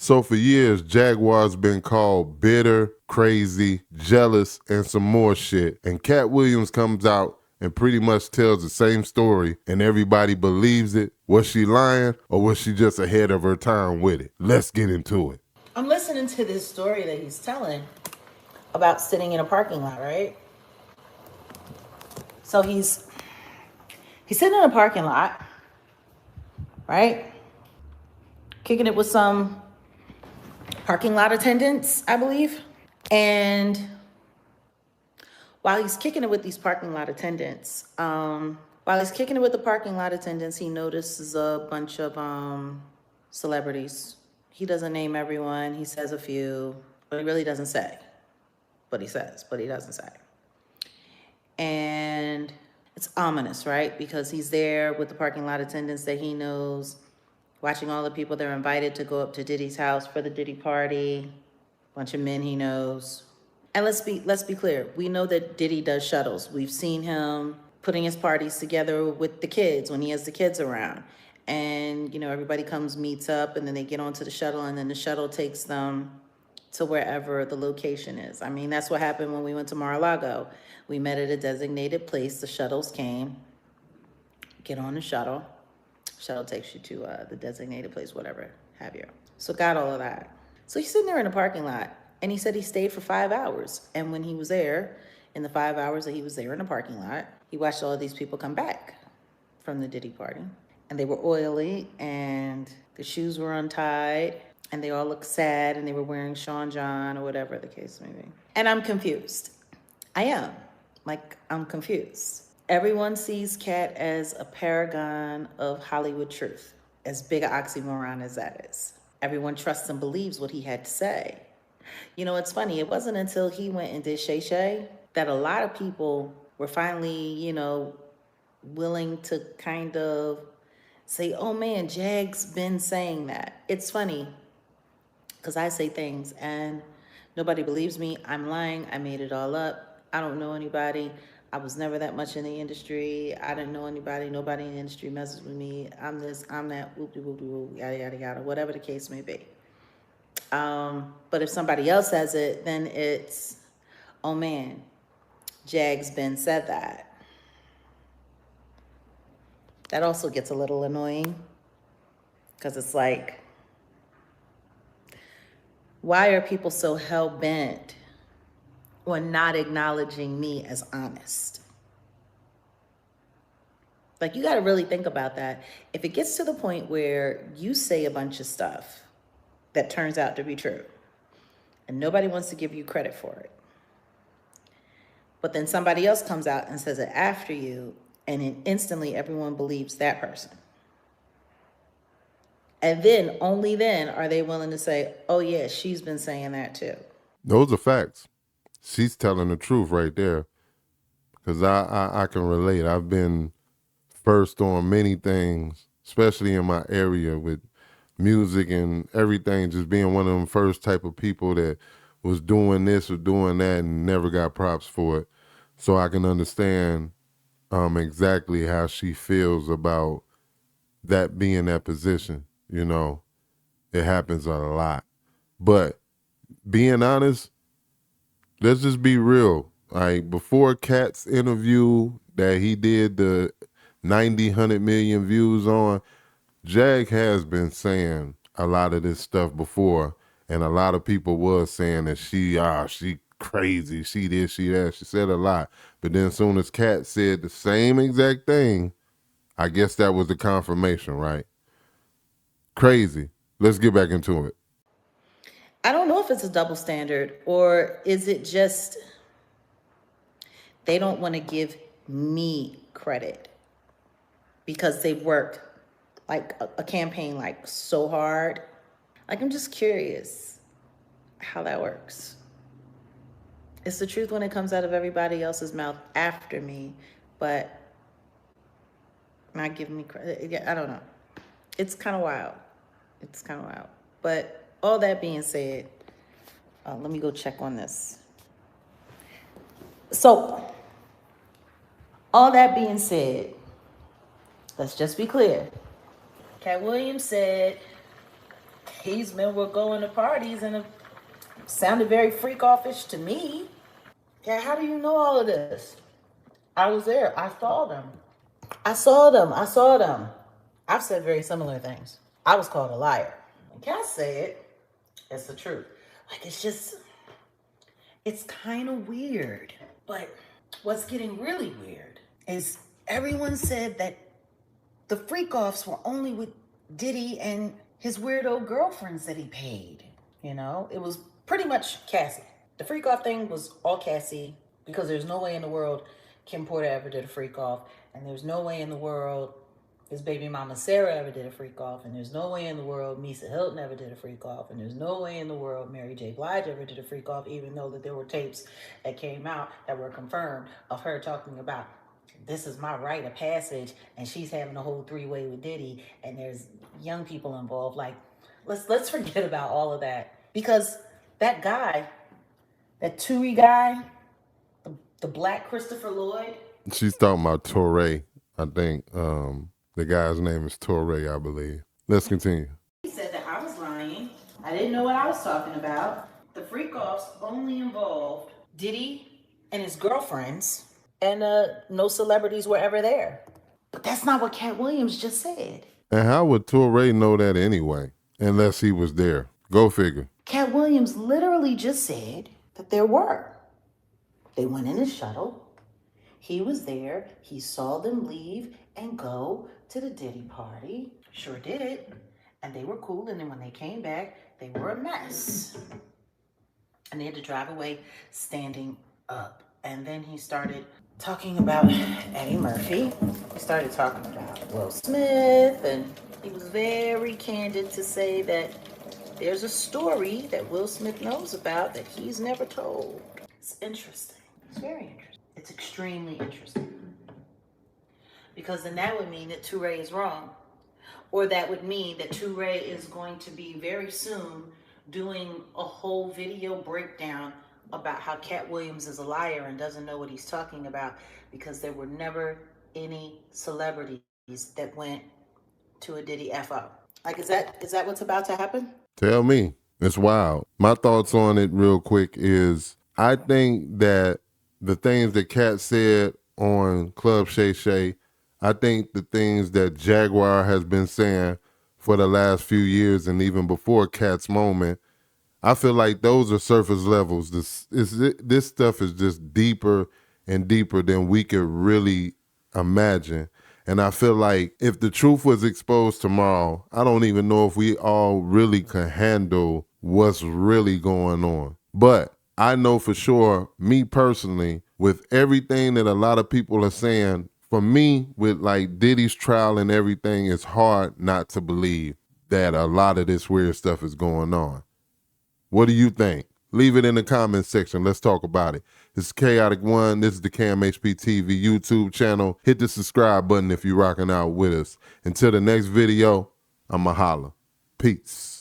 So for years, Jaguar's been called bitter, crazy, jealous, and some more shit. And Katt Williams comes out and pretty much tells the same story and everybody believes it. Was she lying or was she just ahead of her time with it? Let's get into it. I'm listening to this story that he's telling about sitting in a parking lot, right? So he's sitting in a parking lot, right? Kicking it with some parking lot attendants, I believe. And while he's kicking it with these parking lot attendants, he notices a bunch of celebrities. He doesn't name everyone. He says a few, but he really doesn't say. But he says, but he doesn't say. And it's ominous, right? Because he's there with the parking lot attendants that he knows, watching all the people that are invited to go up to Diddy's house for the Diddy party, bunch of men he knows. And let's be clear. We know that Diddy does shuttles. We've seen him putting his parties together with the kids when he has the kids around. And, you know, everybody comes, meets up, and then they get onto the shuttle, and then the shuttle takes them to wherever the location is. I mean, that's what happened when we went to Mar-a-Lago. We met at a designated place. The shuttles came. Get on the shuttle. Shuttle takes you to the designated place, whatever have you. So got all of that. So he's sitting there in the parking lot, and he said he stayed for 5 hours. And when he was there, in the 5 hours that he was there in the parking lot, he watched all of these people come back from the Diddy party. And they were oily, and the shoes were untied, and they all looked sad, and they were wearing Sean John or whatever the case may be. And I'm confused. I am. I'm confused. Everyone sees Katt as a paragon of Hollywood truth, as big an oxymoron as that is. Everyone trusts and believes what he had to say. You know, it's funny. It wasn't until he went and did Shay Shay that a lot of people were finally, you know, willing to kind of say, oh man, Jag's been saying that. It's funny because I say things and nobody believes me. I'm lying. I made it all up. I don't know anybody. I was never that much in the industry. I didn't know anybody. Nobody in the industry messes with me. I'm this, I'm that, whoop-de-whoop-de-whoop, yada, yada, yada, whatever the case may be. But if somebody else says it, then it's, oh man, Jag's been said that. That also gets a little annoying because it's like, why are people so hell-bent on not acknowledging me as honest? Like, you got to really think about that. If it gets to the point where you say a bunch of stuff that turns out to be true and nobody wants to give you credit for it, but then somebody else comes out and says it after you, and then instantly everyone believes that person. And then, only then, are they willing to say, oh yeah, she's been saying that too. Those are facts. She's telling the truth right there. Because I can relate. I've been first on many things, especially in my area with music and everything, just being one of them first type of people that was doing this or doing that and never got props for it. So I can understand exactly how she feels about that being that position. You know, it happens a lot. But being honest, let's just be real. Like, before Katt's interview that he did the 90, 100 million views on, Jag has been saying a lot of this stuff before, and a lot of people was saying that she crazy, she this, she that. She said a lot. But then as soon as Katt said the same exact thing, I guess that was the confirmation, right? Crazy. Let's get back into it. I don't know if it's a double standard, or is it just they don't want to give me credit because they worked like a campaign like so hard. Like, I'm just curious how that works. It's the truth when it comes out of everybody else's mouth after me, but not giving me credit. Yeah, I don't know. It's kind of wild. It's kind of wild. But all that being said, let me go check on this. So, all that being said, let's just be clear. Katt Williams said these men were going to parties and it sounded very freak offish to me. Yeah, how do you know all of this? I was there. I saw them. I saw them. I saw them. I've said very similar things. I was called a liar. When Katt say it, it's the truth. Like, it's kind of weird. But what's getting really weird is everyone said that the freak-offs were only with Diddy and his weirdo girlfriends that he paid. You know, it was pretty much Cassie. The freak-off thing was all Cassie because there's no way in the world Kim Porter ever did a freak-off, and there's no way in the world his baby mama Sarah ever did a freak-off, and there's no way in the world Misa Hilton ever did a freak-off, and there's no way in the world Mary J. Blige ever did a freak-off, even though that there were tapes that came out that were confirmed of her talking about this is my rite of passage, and she's having a whole three-way with Diddy, and there's young people involved. Like, let's forget about all of that, because that guy, that Turi guy, the black Christopher Lloyd. She's talking about Torre. I think the guy's name is Torre, I believe. Let's continue. He said that I was lying. I didn't know what I was talking about. The freak-offs only involved Diddy and his girlfriends, and no celebrities were ever there. But that's not what Katt Williams just said. And how would Torre know that anyway, unless he was there? Go figure. Katt Williams literally just said that there were. They went in his shuttle. He was there. He saw them leave and go to the Diddy party. Sure did. And they were cool. And then when they came back, they were a mess. And they had to drive away standing up. And then he started talking about Eddie Murphy. He started talking about Will Smith. And he was very candid to say that there's a story that Will Smith knows about that he's never told. It's interesting. It's very interesting. It's extremely interesting. Because then that would mean that Touré is wrong. Or that would mean that Touré is going to be very soon doing a whole video breakdown about how Katt Williams is a liar and doesn't know what he's talking about, because there were never any celebrities that went to a Diddy FO. Like, is that what's about to happen? Tell me. It's wild. My thoughts on it real quick is I think that the things that Katt said on Club Shay Shay, I think the things that Jaguar has been saying for the last few years and even before Katt's moment, I feel like those are surface levels. This stuff is just deeper and deeper than we could really imagine. And I feel like if the truth was exposed tomorrow, I don't even know if we all really can handle what's really going on. But I know for sure, me personally, with everything that a lot of people are saying, for me, with like Diddy's trial and everything, it's hard not to believe that a lot of this weird stuff is going on. What do you think? Leave it in the comments section. Let's talk about it. This is Chaotic One. This is the KMHP TV YouTube channel. Hit the subscribe button if you're rocking out with us. Until the next video, I'ma holla. Peace.